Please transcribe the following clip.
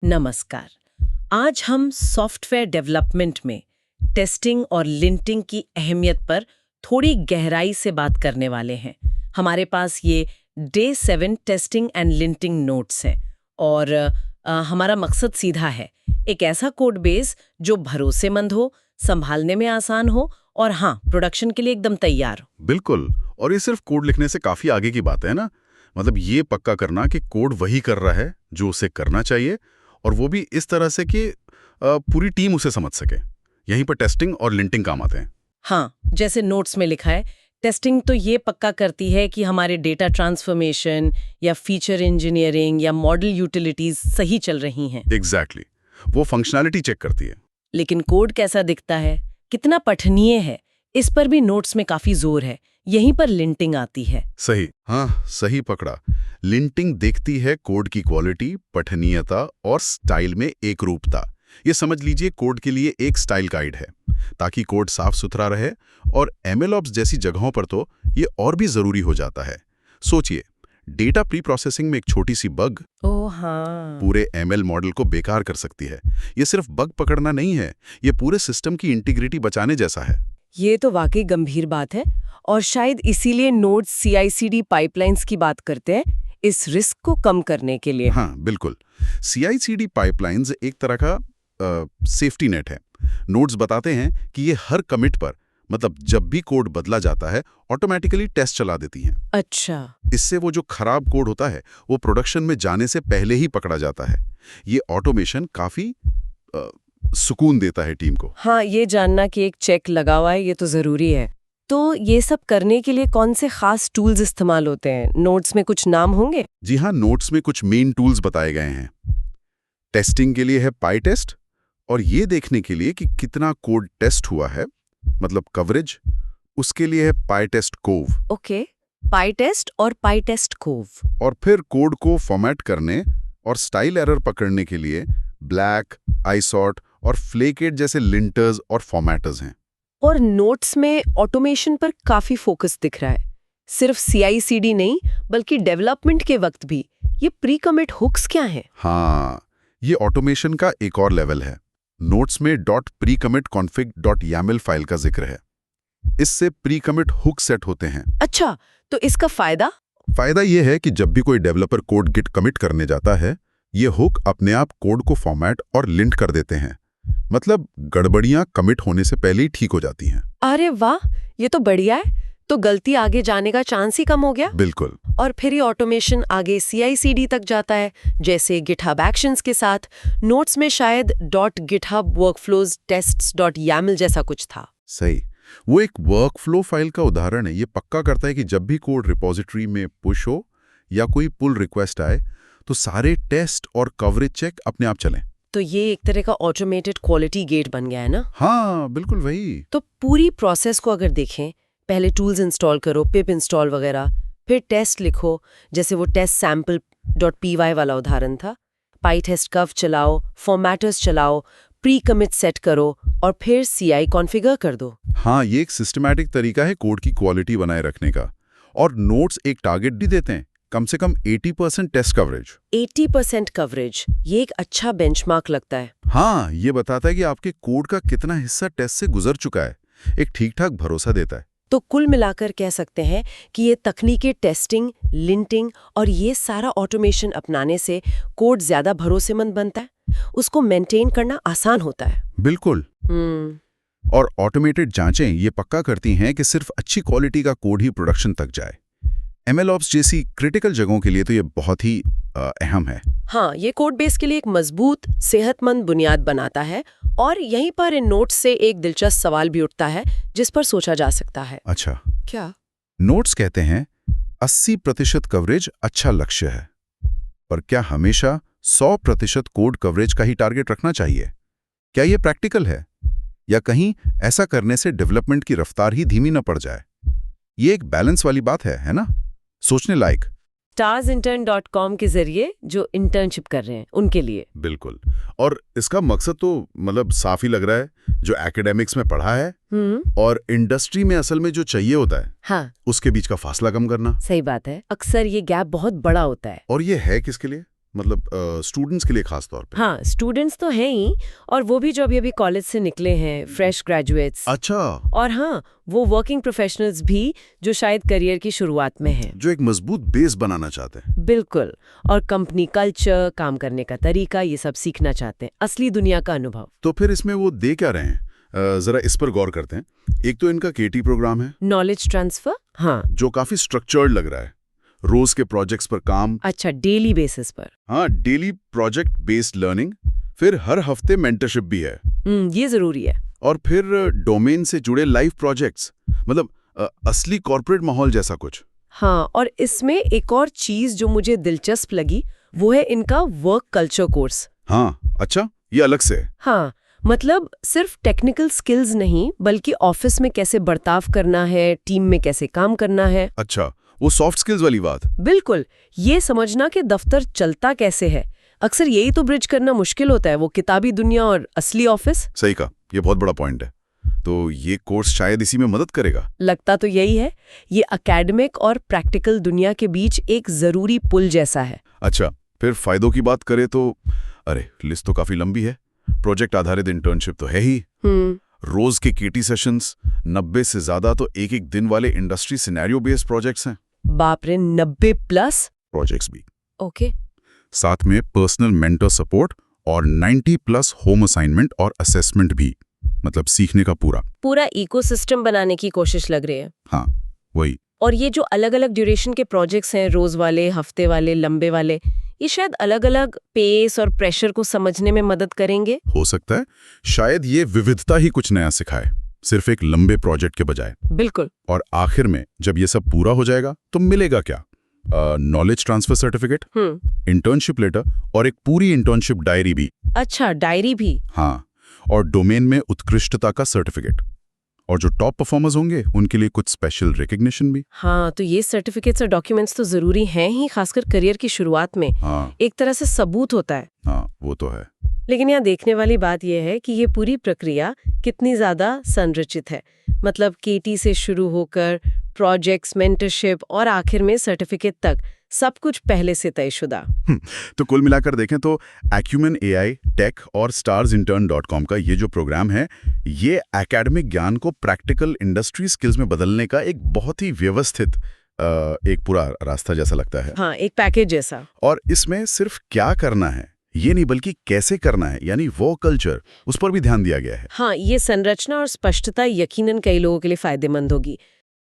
नमस्कार। आज हम सॉफ्टवेयर डेवलपमेंट में टेस्टिंग और लिंटिंग की अहमियत पर थोड़ी गहराई से बात करने वाले हैं। हमारे पास ये day 7 testing and linting notes हैं और हमारा मकसद सीधा है, एक ऐसा कोड बेस जो भरोसेमंद हो, संभालने में आसान हो और हाँ, प्रोडक्शन के लिए एकदम तैयार हो। बिल्कुल। और ये सिर्फ कोड लिखने से काफी आगे की बात है ना। मतलब ये पक्का करना कि कोड वही कर रहा है जो उसे करना चाहिए, और वो भी इस तरह से कि पूरी टीम उसे समझ सके। यहीं पर टेस्टिंग और लिंटिंग काम आते हैं। हाँ, जैसे नोट्स में लिखा है, टेस्टिंग तो ये पक्का करती है कि हमारे डेटा ट्रांसफॉर्मेशन या फीचर इंजीनियरिंग या मॉडल यूटिलिटीज सही चल रही हैं। एग्जैक्टली। वो फंक्शनैलिटी चेक करती है। लेकिन कोड कैसा दिखता है, कितना पठनीय है, इस पर भी नोट्स में काफी जोर है। यहीं पर लिंटिंग आती है। सही, हाँ सही पकड़ा। लिंटिंग देखती है कोड की क्वालिटी, पठनीयता और स्टाइल में एकरूपता। ये समझ लीजिए कोड के लिए एक स्टाइल गाइड है, ताकि कोड साफ सुथरा रहे। और एमएलओप्स जैसी जगहों पर तो ये और भी जरूरी हो जाता है। सोचिए, डेटा प्री प्रोसेसिंग में एक छोटी सी बग ओह हाँ। पूरे एमएल मॉडल को बेकार कर सकती है। ये सिर्फ बग पकड़ना नहीं है, ये पूरे सिस्टम की इंटीग्रिटी बचाने जैसा है। ये तो वाकई गंभीर बात है और शायद इसीलिए नोड्स CI/CD पाइपलाइंस की बात करते हैं, इस रिस्क को कम करने के लिए। हाँ बिल्कुल। CI/CD पाइपलाइंस एक तरह का सेफ्टी नेट है। नोड्स बताते हैं कि ये हर कमिट पर, मतलब जब भी कोड बदला जाता है, ऑटोमेटिकली टेस्ट चला देती हैं। अच्छा। इससे वो जो खराब कोड होता है वो प्रोडक्शन में जाने से पहले ही पकड़ा जाता है। ये ऑटोमेशन काफी सुकून देता है टीम को। हाँ, ये जानना कि एक चेक लगा हुआ है, ये तो जरूरी है। तो ये सब करने के लिए कौन से खास टूल्स इस्तेमाल होते हैं? नोट्स में कुछ नाम होंगे? जी हाँ, नोट्स में कुछ मेन टूल्स बताए गए हैं। टेस्टिंग के लिए है पाइटेस्ट, और ये देखने के लिए कि कितना कोड टेस्ट हुआ है, मतलब कवरेज, उसके लिए है पाइटेस्ट कोव। ओके, पाइटेस्ट और पाइटेस्ट कोव। और फिर कोड को फॉर्मेट करने और स्टाइल एरर पकड़ने के लिए ब्लैक, आईसॉट और फ्लेकेट जैसे लिंटर्स और फॉर्मेटर्स हैं। और नोट्स में ऑटोमेशन पर काफी फोकस दिख रहा है। सिर्फ CI/CD नहीं, बल्कि डेवलपमेंट के वक्त भी। ये प्री कमिट हुक्स क्या हैं? हाँ, ये ऑटोमेशन का एक और लेवल है। नोट्स में .precommitconfig.yaml फाइल का जिक्र है। इससे प्री कमिट हुक सेट होते हैं। अच्छा, तो इसका फायदा? फायदा यह है कि जब भी कोई डेवलपर कोड गिट कमिट करने जाता है, ये हुक अपने आप कोड को फॉर्मेट और लिंट कर देते हैं। मतलब गड़बड़ियां कमिट होने से पहले ही ठीक हो जाती हैं। अरे वाह, ये तो बढ़िया है। तो गलती आगे जाने का चांस ही कम हो गया। बिल्कुल। और फिर ये ऑटोमेशन आगे CI/CD तक जाता है, जैसे GitHub Actions के साथ। नोट्स में शायद .github-workflows-tests.yaml जैसा कुछ था। सही, वो एक वर्कफ्लो फाइल का उदाहरण है। ये पक्का करता है कि जब भी कोड रिपोजिटरी में पुश हो या कोई पुल रिक्वेस्ट आए, तो सारे टेस्ट और कवरेज चेक अपने आप चलें। तो ये एक तरह का ऑटोमेटेड क्वालिटी गेट बन गया है ना? हाँ बिल्कुल वही। तो पूरी प्रोसेस को अगर देखें, पहले टूल्स इंस्टॉल करो, पिप इंस्टॉल वगैरह, फिर टेस्ट लिखो, जैसे वो testsample.py वाला उदाहरण था, पाइटेस्ट कव चलाओ, फॉर्मेटर्स चलाओ, प्री कमिट सेट करो और फिर CI कॉन्फ़िगर कर दो। हाँ, ये एक सिस्टमैटिक तरीका है कोड की क्वालिटी बनाए रखने का। और नोट्स एक टारगेट भी देते हैं, कम से कम 80% टेस्ट कवरेज। 80% कवरेज, ये एक अच्छा बेंचमार्क लगता है। हाँ, ये बताता है कि आपके कोड का कितना हिस्सा टेस्ट से गुजर चुका है। एक ठीक-ठाक भरोसा देता है। तो कुल मिलाकर कह सकते हैं कि ये तकनीकें टेस्टिंग, लिंटिंग और ये सारा ऑटोमेशन अपनाने से कोड ज्यादा भरोसेमंद बनता है, उसको मेंटेन करना आसान होता है। बिल्कुल। और ऑटोमेटेड जांचें ये पक्का करती हैं कि सिर्फ अच्छी क्वालिटी का कोड ही प्रोडक्शन तक जाए। MLOps जैसी क्रिटिकल जगहों के लिए तो ये बहुत ही अहम है। हाँ, ये कोड बेस के लिए एक मजबूत, सेहतमंद बुनियाद बनाता है। और यहीं पर इन नोट्स से एक दिलचस्प सवाल भी उठता है, जिस पर सोचा जा सकता है। अच्छा, क्या? नोट्स कहते हैं 80% कवरेज अच्छा लक्ष्य है, पर क्या हमेशा 100% कोड कवरेज का ही टारगेट रखना चाहिए? क्या ये प्रैक्टिकल है, या कहीं ऐसा करने से डेवलपमेंट की रफ्तार ही धीमी न पड़ जाए? ये एक बैलेंस वाली बात है ना? सोचने लायक। starsintern.com के जरिए जो इंटर्नशिप कर रहे हैं उनके लिए। बिल्कुल। और इसका मकसद तो मतलब साफ ही लग रहा है, जो एकेडमिक्स में पढ़ा है और इंडस्ट्री में असल में जो चाहिए होता है, हाँ, उसके बीच का फासला कम करना। सही बात है। अक्सर ये गैप बहुत बड़ा होता है। और ये है किसके लिए? मतलब स्टूडेंट्स के लिए खास तौर पे? हाँ, स्टूडेंट्स तो हैं ही, और वो भी जो अभी कॉलेज से निकले हैं, फ्रेश ग्रेजुएट्स। अच्छा, और हाँ, वो वर्किंग प्रोफेशनल्स भी जो शायद करियर की शुरुआत में हैं। जो एक मजबूत बेस बनाना चाहते हैं। बिल्कुल, और कंपनी कल्चर, काम करने का तरीका, ये सब सीखना चाहते हैं, असली दुनिया का अनुभव। तो फिर इसमें वो दे क्या रहे हैं? जरा इस पर गौर करते हैं। एक तो इनका केटी प्रोग्राम है, नॉलेज ट्रांसफर। हाँ, जो काफी स्ट्रक्चर्ड लग रहा है। रोज के प्रोजेक्ट्स पर काम। अच्छा, डेली बेसिस पर। हाँ, डेली प्रोजेक्ट बेस्ड लर्निंग। फिर हर हफ्ते मेंटरशिप भी है। ये जरूरी है। और फिर डोमेन से जुड़े लाइव प्रोजेक्ट्स, मतलब असली कॉर्पोरेट माहौल जैसा कुछ। हाँ, और इसमें एक और चीज जो मुझे दिलचस्प लगी, वो है इनका वर्क कल्चर कोर्स। हाँ, अच्छा, ये अलग से है। हाँ, मतलब सिर्फ टेक्निकल स्किल्स नहीं, बल्कि ऑफिस में कैसे बर्ताव करना है, टीम में कैसे काम करना है। अच्छा, वो सॉफ्ट स्किल्स वाली बात। बिल्कुल, ये समझना कि दफ्तर चलता कैसे है। अक्सर यही तो ब्रिज करना मुश्किल होता है, वो किताबी दुनिया और असली ऑफिस। सही कहा, ये बहुत बड़ा पॉइंट है। तो ये कोर्स शायद इसी में मदद करेगा। लगता तो यही है। ये एकेडमिक और प्रैक्टिकल दुनिया के बीच एक जरूरी पुल जैसा है। अच्छा, फिर फायदों की बात करें तो अरे, लिस्ट तो काफी लंबी है। प्रोजेक्ट आधारित इंटर्नशिप तो है ही। रोज के केटी सेशंस, 90 से ज्यादा तो एक दिन वाले इंडस्ट्री सिनेरियो बेस्ड प्रोजेक्ट्स हैं। बाप रे, 90+ प्रोजेक्ट्स भी। ओके। साथ में पर्सनल मेंटर सपोर्ट और 90+ होम असाइनमेंट और असेसमेंट भी, मतलब सीखने का पूरा इकोसिस्टम बनाने की कोशिश लग रही है। हाँ, वही। और ये जो अलग अलग ड्यूरेशन के प्रोजेक्ट्स हैं, रोज वाले, हफ्ते वाले, लंबे वाले, ये शायद अलग अलग पेस और प्रेशर को समझने में मदद करेंगे। हो सकता है शायद ये विविधता ही कुछ नया सिखाए, सिर्फ एक लंबे प्रोजेक्ट के बजाय। बिल्कुल। और आखिर में जब ये सब पूरा हो जाएगा तो मिलेगा क्या? Knowledge transfer certificate, internship letter और एक पूरी इंटर्नशिप डायरी भी। अच्छा, डायरी भी। हाँ, और डोमेन में उत्कृष्टता का सर्टिफिकेट। और जो टॉप परफॉर्मर्स होंगे उनके लिए कुछ स्पेशल रिकग्निशन भी। हाँ, तो ये सर्टिफिकेट्स और डॉक्यूमेंट्स तो जरूरी हैं ही, खासकर करियर की शुरुआत में। हाँ, एक तरह से सबूत होता है। हाँ, वो तो है। लेकिन यहाँ देखने वाली बात यह है कि ये पूरी प्रक्रिया कितनी ज्यादा संरचित है। मतलब केटी से शुरू होकर प्रोजेक्ट्स, मेंटरशिप और आखिर में सर्टिफिकेट तक सब कुछ पहले से तयशुदा। तो कुल मिलाकर देखें तो एक्यूमेन AI, टेक और starsintern.com का ये जो प्रोग्राम है, ये एकेडमिक ज्ञान को प्रैक्टिकल इंडस्ट्री स्किल्स में बदलने का एक बहुत ही व्यवस्थित एक पूरा रास्ता जैसा लगता है। हाँ, एक पैकेज जैसा। और इसमें सिर्फ क्या करना है ये नहीं, बल्कि कैसे करना है, यानी वो कल्चर, उस पर भी ध्यान दिया गया है। हाँ, ये संरचना और स्पष्टता यकीनन कई लोगों के लिए फायदेमंद होगी।